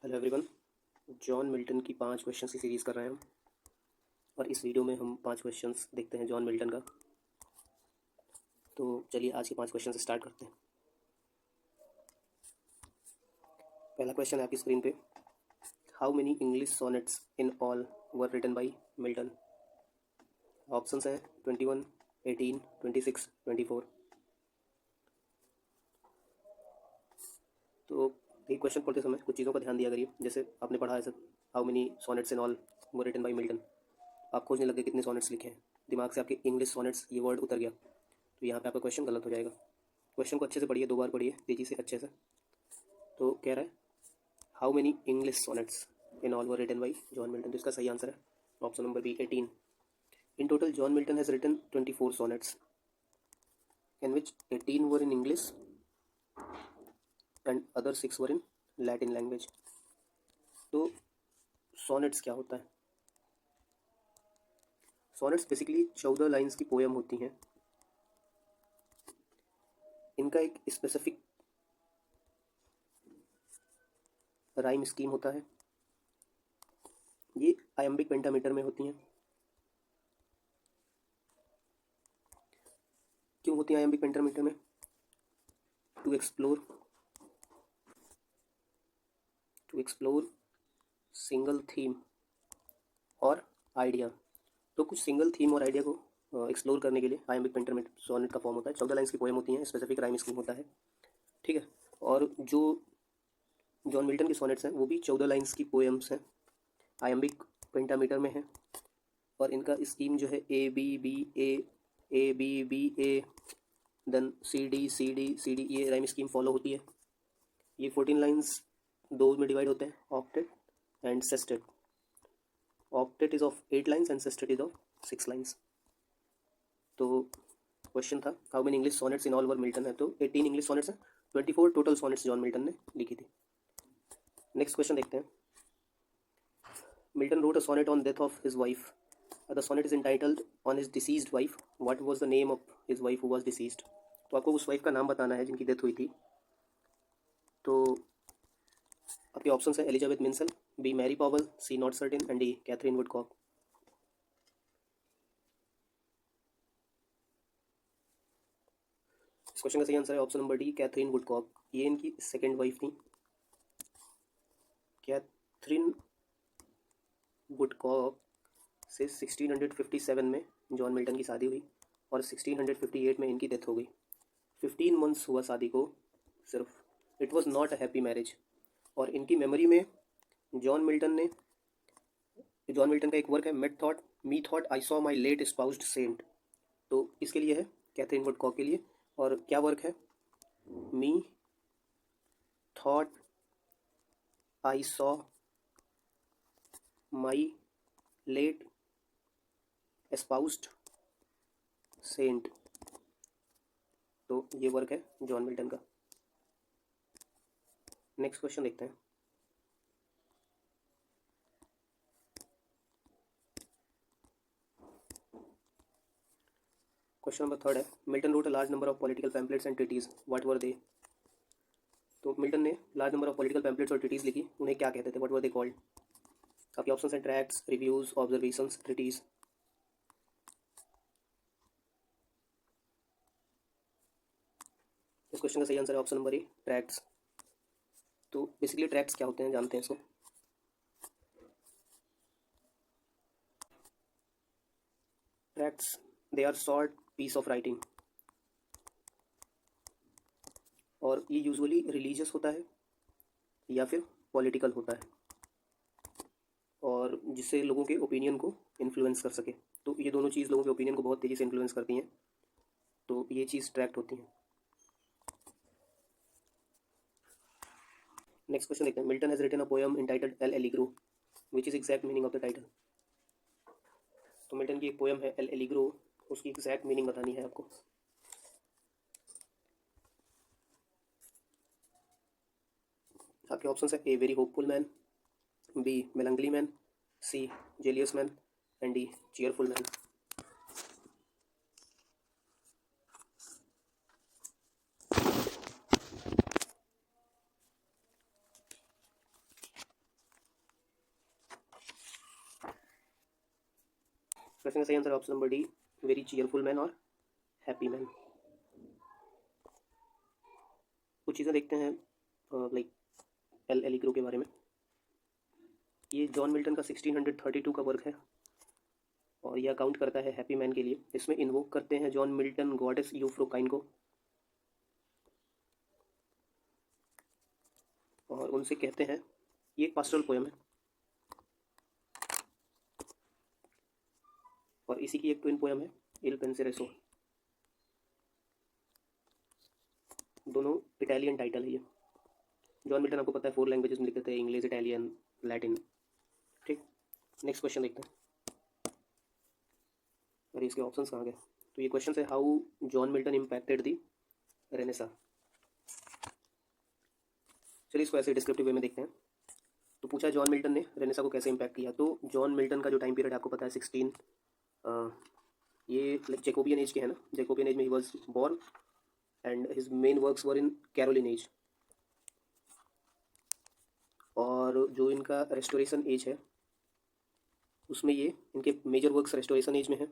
Hello everyone. John Milton की 5 questions की series कर रहे हैं हम, और इस वीडियो में हम 5 क्वेश्चंस देखते हैं जॉन मिल्टन का। तो चलिए आज के 5 क्वेश्चन स्टार्ट करते हैं। पहला क्वेश्चन है आपकी स्क्रीन पे। How many English sonnets in all were written by Milton? Options हैं 21, 18, 26, 24। तो ये क्वेश्चन पढ़ते समय कुछ चीज़ों का ध्यान दिया करिए। जैसे आपने पढ़ा है sir, how many sonnets in all were written by Milton, आप खोजने लगे कितने सोनेट्स लिखे हैं, दिमाग से आपके इंग्लिश सोनेट्स ये वर्ड उतर गया, तो यहाँ पे आपका क्वेश्चन गलत हो जाएगा। क्वेश्चन को अच्छे से पढ़िए, 2 बार पढ़िए तेजी से अच्छे से। तो कह रहा है how many English sonnets in all were written by John Milton, तो इसका सही आंसर है option number B 18। In total John Milton has written 24 sonnets, in which 18 were in English and other 6 were in Latin language। तो sonnets क्या होता है? Sonnets basically 14 lines की poem होती हैं। इनका एक स्पेसिफिक राइम स्कीम होता है। ये आयम्बिक पेंटामीटर में होती हैं। क्यों होती हैं आयम्बिक पेंटामीटर में? टू एक्सप्लोर सिंगल थीम और आइडिया। तो कुछ सिंगल थीम और आइडिया को एक्सप्लोर करने के लिए आयम्बिक पेंटामीटर सोनेट का फॉर्म होता है। 14 लाइन्स की पोएम होती हैं, स्पेसिफिक राइम स्कीम होता है, ठीक है। और जो जॉन मिल्टन के सोनेट्स हैं वो भी 14 लाइन्स की पोएम्स हैं, आयम्बिक पेंटामीटर में हैं, और इनका स्कीम जो है A B B A then C D C D C D, ये राइम स्कीम फॉलो होती है। ये 14 लाइन्स दो में डिवाइड होते हैं, octet and sestet. Octet is of 8 lines and sestet is of 6 lines. तो क्वेश्चन था how many English sonnets in all were Milton है, तो 18 इंग्लिश सोनेट्स हैं, 24 टोटल सोनेट्स जॉन मिल्टन ने लिखी थी। नेक्स्ट क्वेश्चन देखते हैं। Milton wrote a sonnet on death of his wife. The sonnet is entitled on his deceased wife. What was the name of his wife who was deceased? तो आपको उस wife का नाम बताना है जिनकी डेथ हुई थी। तो आपके ऑप्शन है Elizabeth Minshull, B Mary Powell, C not certain and D Katherine Woodcock. इस क्वेश्चन का सही आंसर है option number D Katherine Woodcock. ये इनकी सेकेंड वाइफ थी। कैथरीन वुडकॉक से 1657 में जॉन मिल्टन की शादी हुई और 1658 में इनकी डेथ हो गई। 15 मंथ्स हुआ शादी को सिर्फ। It was not a happy marriage. और इनकी मेमोरी में जॉन मिल्टन का एक वर्क है methought methought I saw my late espoused saint, तो इसके लिए है कैथरीन वुडकॉक के लिए। और क्या वर्क है? Methought I saw my late espoused saint, तो ये वर्क है जॉन मिल्टन का। नेक्स्ट क्वेश्चन देखते हैं। क्वेश्चन नंबर 3 है Milton wrote a large number of political pamphlets and treatises, what were they? तो मिल्टन ने large number of political pamphlets और ट्रीटीज लिखी, उन्हें क्या कहते थे? What were they called? आपके ऑप्शन हैं ट्रैक्ट्स, रिव्यूज, ऑब्जर्वेशंस, ट्रीटीज। इस क्वेश्चन का सही आंसर है ऑप्शन नंबर ए ट्रैक्ट्स। तो बेसिकली ट्रैक्ट्स क्या होते हैं जानते हैं इसको। Tracts they are short piece of writing, और ये यूजुअली रिलीजियस होता है या फिर पॉलिटिकल होता है, और जिससे लोगों के ओपिनियन को इन्फ्लुएंस कर सके। तो ये दोनों चीज़ लोगों के ओपिनियन को बहुत तेज़ी से इन्फ्लुएंस करती हैं, तो ये चीज़ ट्रैक्ट होती है। नेक्स्ट क्वेश्चन देखते हैं। Milton has written a poem entitled L'Allegro, which is exact meaning of the title? तो मिल्टन की एक पोएम है एल एलिग्रो, उसकी एग्जैक्ट मीनिंग बतानी है आपको। आपके ऑप्शन है A very hopeful man, B melancholy man, C jealous man and D cheerful man. Question का सही answer option number D, very cheerful man और हैप्पी मैन। कुछ चीज़ें देखते हैं लाइक एल एलिग्रो के बारे में। ये जॉन मिल्टन का 1632 का वर्क है और यह अकाउंट करता है हैप्पी मैन के लिए। इसमें इन्वोक करते हैं जॉन मिल्टन गॉडेस यूफ्रोकाइन को और उनसे कहते हैं, ये एक पास्टरल पोएम है और इसी की एक ट्विन पोएम है इल पेंसेरेसो। दोनों इटालियन टाइटल है ये। जॉन मिल्टन आपको पता है 4 लैंग्वेजेस में लिखते थे, इंग्लिश, इटालियन, लैटिन। ठीक, नेक्स्ट क्वेश्चन देखते हैं। अरे इसके ऑप्शंस कहाँ गए? तो ये क्वेश्चन है, how John Milton impacted the Renaissance. चलिए इसको ऐसे डिस्क्रिप्टिव वे में देखते हैं। तो पूछा जॉन मिल्टन ने रेनेसा को कैसे इम्पैक्ट किया। तो जॉन मिल्टन का जो टाइम पीरियड आपको पता है 16 ये लाइक जैकोबियन एज के है ना। जैकोबियन एज में ही was born and his main works were in Caroline age. और जो इनका रेस्टोरेशन एज है उसमें ये इनके मेजर वर्क्स रेस्टोरेशन एज में है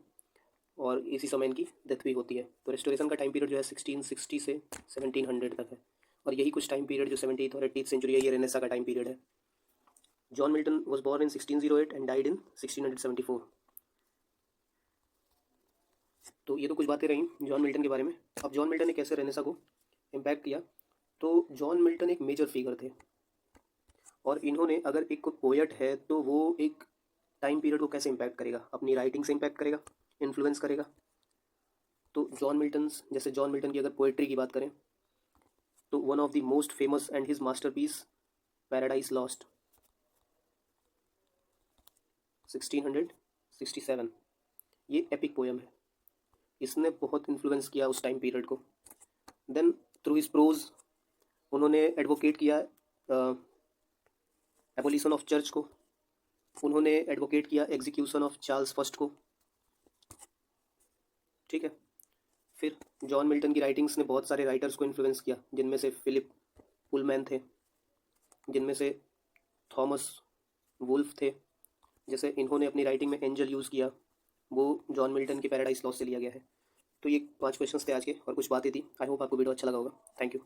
और इसी समय इनकी डेथ भी होती है। तो रेस्टोरेशन का टाइम पीरियड जो है 1660 से 1700 तक है और यही कुछ टाइम पीरियड जो 17th और 18th सेंचुरी है, ये रेनेसा का टाइम पीरियड है। John Milton was born in 1608 and died in 1674। तो ये तो कुछ बातें रहीं जॉन मिल्टन के बारे में। अब जॉन मिल्टन ने कैसे रेनेसा को इम्पैक्ट किया। तो जॉन मिल्टन एक मेजर फिगर थे और इन्होंने, अगर एक पोएट है तो वो एक टाइम पीरियड को कैसे इम्पैक्ट करेगा, अपनी राइटिंग से इम्पैक्ट करेगा, इन्फ्लुएंस करेगा। तो जॉन मिल्टन, जैसे जॉन मिल्टन की अगर पोएट्री की बात करें तो one of the most famous and his masterpiece paradise lost 1667, ये एपिक पोएम है। इसने बहुत इन्फ्लुएंस किया उस टाइम पीरियड को। देन थ्रू हिज प्रोज उन्होंने एडवोकेट किया एबोलिशन ऑफ चर्च को, उन्होंने एडवोकेट किया एग्जीक्यूशन ऑफ चार्ल्स फर्स्ट को। ठीक है, फिर जॉन मिल्टन की राइटिंग्स ने बहुत सारे राइटर्स को इन्फ्लुएंस किया, जिनमें से फिलिप पुलमैन थे, जिनमें से थॉमस वुल्फ थे। जैसे इन्होंने अपनी राइटिंग में एंजल यूज़ किया, वो जॉन मिल्टन की पैराडाइज लॉस्ट से लिया गया है। तो ये 5 क्वेश्चंस थे आज के और कुछ बातें थी। आई होप आपको वीडियो अच्छा लगा होगा। Thank you.